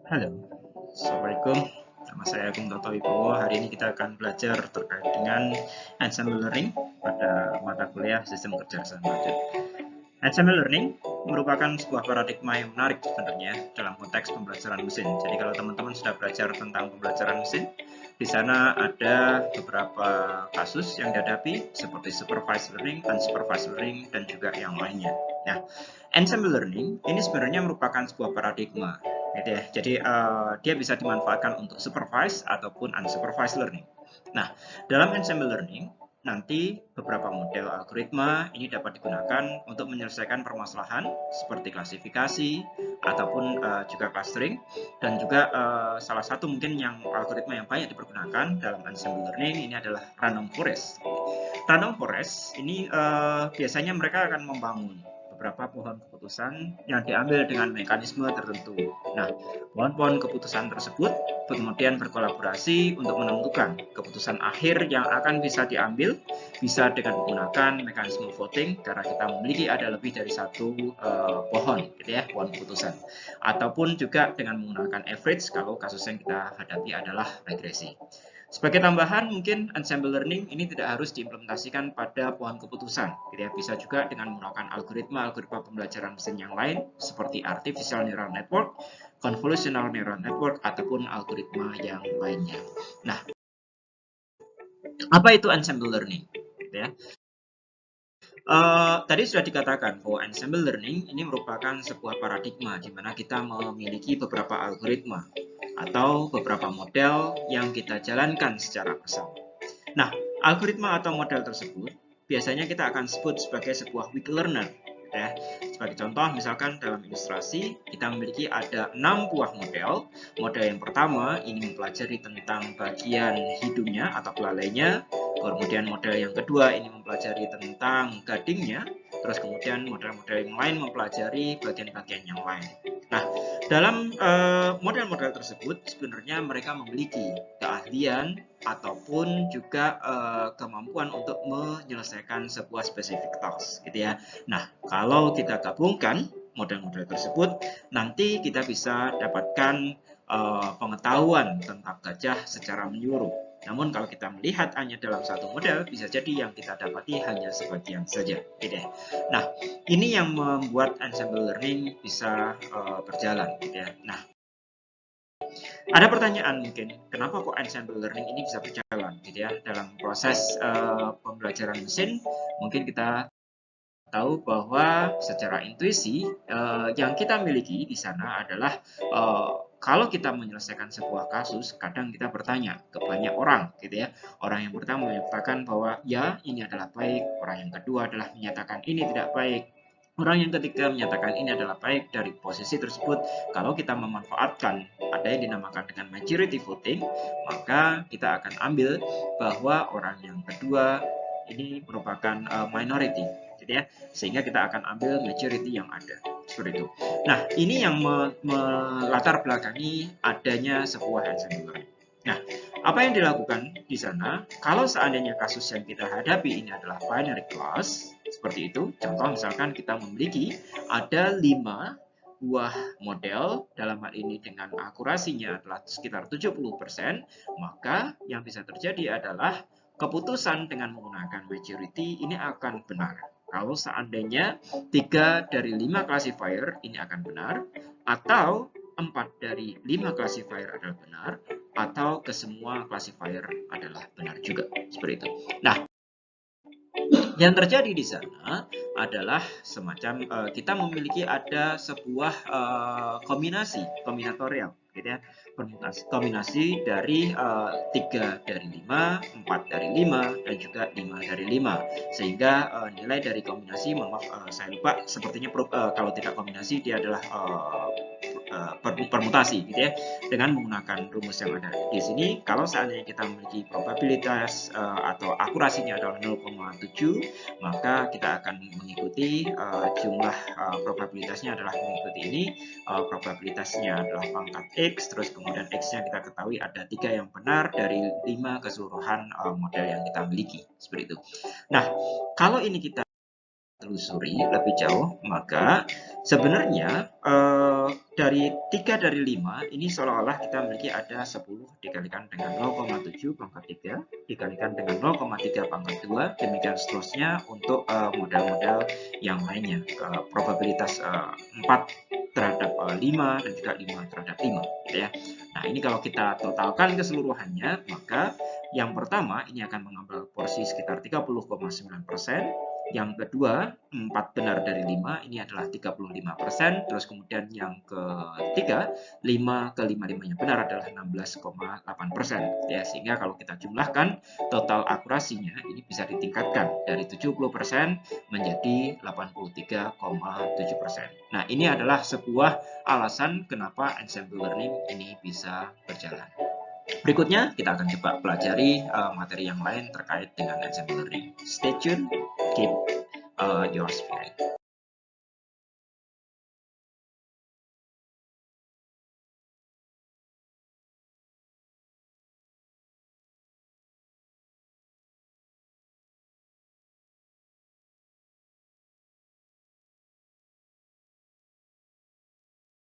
Halo, Assalamualaikum. Nama saya Agung Toto Wibowo. Hari ini kita akan belajar terkait dengan Ensemble Learning pada mata kuliah Sistem Kecerdasan Buatan. Ensemble Learning merupakan sebuah paradigma yang menarik sebenarnya dalam konteks pembelajaran mesin. Jadi kalau teman-teman sudah belajar tentang pembelajaran mesin, di sana ada beberapa kasus yang dihadapi seperti supervised learning, unsupervised learning, dan juga yang lainnya. Nah, ensemble learning ini sebenarnya merupakan sebuah paradigma, gitu ya. Jadi dia bisa dimanfaatkan untuk supervised ataupun unsupervised learning. Nah, dalam ensemble learning nanti beberapa model algoritma ini dapat digunakan untuk menyelesaikan permasalahan seperti klasifikasi ataupun juga clustering, dan juga salah satu mungkin yang algoritma yang banyak dipergunakan dalam ensemble learning ini adalah random forest. Random forest ini biasanya mereka akan membangun beberapa pohon keputusan yang diambil dengan mekanisme tertentu. Nah, pohon-pohon keputusan tersebut kemudian berkolaborasi untuk menentukan keputusan akhir yang akan bisa diambil, bisa dengan menggunakan mekanisme voting karena kita memiliki ada lebih dari satu pohon, gitu ya, pohon keputusan, ataupun juga dengan menggunakan average kalau kasus yang kita hadapi adalah regresi. Sebagai tambahan, mungkin ensemble learning ini tidak harus diimplementasikan pada pohon keputusan, gitu ya. Bisa juga dengan menggunakan algoritma pembelajaran mesin yang lain seperti artificial neural network, convolutional neural network, ataupun algoritma yang lainnya. Nah, apa itu ensemble learning? Gitu ya. Tadi sudah dikatakan bahwa ensemble learning ini merupakan sebuah paradigma di mana kita memiliki beberapa algoritma atau beberapa model yang kita jalankan secara bersama. Nah, algoritma atau model tersebut biasanya kita akan sebut sebagai sebuah weak learner. Ya. Sebagai contoh, misalkan dalam ilustrasi, kita memiliki ada 6 buah model. Model yang pertama ini mempelajari tentang bagian hidungnya atau belalainya. Kemudian model yang kedua ini mempelajari tentang gadingnya. Terus kemudian model-model yang lain mempelajari bagian-bagian yang lain. Nah, dalam model-model tersebut sebenarnya mereka memiliki keahlian ataupun juga kemampuan untuk menyelesaikan sebuah spesifik task, gitu ya. Nah, kalau kita gabungkan model-model tersebut, nanti kita bisa dapatkan pengetahuan tentang gajah secara menyeluruh. Namun kalau kita melihat hanya dalam satu model, bisa jadi yang kita dapati hanya sebagian saja, gitu ya. Nah, ini yang membuat ensemble learning bisa berjalan, gitu ya. Nah, ada pertanyaan mungkin, kenapa kok ensemble learning ini bisa berjalan, gitu ya, dalam proses pembelajaran mesin? Mungkin kita tahu bahwa secara intuisi yang kita miliki di sana adalah kalau kita menyelesaikan sebuah kasus, kadang kita bertanya ke banyak orang, gitu ya. Orang yang pertama menyatakan bahwa ya ini adalah baik, orang yang kedua adalah menyatakan ini tidak baik. Orang yang ketiga menyatakan ini adalah baik. Dari posisi tersebut, kalau kita memanfaatkan ada yang dinamakan dengan majority voting, maka kita akan ambil bahwa orang yang kedua ini merupakan minority, gitu ya, sehingga kita akan ambil majority yang ada seperti itu. Nah, ini yang melatar belakangi adanya sebuah ensemble learning. Nah, apa yang dilakukan di sana kalau seandainya kasus yang kita hadapi ini adalah binary class seperti itu? Contoh misalkan kita memiliki ada 5 buah model, dalam hal ini dengan akurasinya adalah sekitar 70%, maka yang bisa terjadi adalah keputusan dengan menggunakan majority ini akan benar. Kalau seandainya 3 dari 5 classifier ini akan benar, atau 4 dari 5 classifier adalah benar, atau kesemua classifier adalah benar juga. Seperti itu. Nah, yang terjadi di sana adalah semacam kita memiliki ada sebuah kombinasi kombinatorial, gitu ya, kombinasi dari 3 dari 5, 4 dari 5, dan juga 5 dari 5, sehingga nilai dari kombinasi, maaf saya lupa, sepertinya kalau tidak kombinasi dia adalah permutasi, gitu ya, dengan menggunakan rumus yang ada di sini. Kalau seandainya kita memiliki probabilitas atau akurasinya adalah 0,7, maka kita akan mengikuti jumlah probabilitasnya adalah mengikuti ini, probabilitasnya adalah pangkat X, terus kemudian X-nya kita ketahui ada 3 yang benar dari 5 keseluruhan model yang kita miliki, seperti itu. Nah, kalau ini kita telusuri lebih jauh, maka sebenarnya dari 3 dari 5, ini seolah-olah kita memiliki ada 10 dikalikan dengan 0,7 pangkat 3, dikalikan dengan 0,3 pangkat 2, demikian seterusnya untuk model-model yang lainnya. Probabilitas 4 terhadap 5 dan juga 5 terhadap 5, gitu ya. Nah, ini kalau kita totalkan keseluruhannya, maka yang pertama ini akan mengambil porsi sekitar 30,9%. Yang kedua, 4 benar dari 5, ini adalah 35%. Terus kemudian yang ketiga, 5 ke 5-5-nya benar adalah 16,8%. Ya, sehingga kalau kita jumlahkan, total akurasinya ini bisa ditingkatkan dari 70% menjadi 83,7%. Nah, ini adalah sebuah alasan kenapa ensemble learning ini bisa berjalan. Berikutnya, kita akan coba pelajari materi yang lain terkait dengan ensemble learning. Stay tuned, keep your spirit.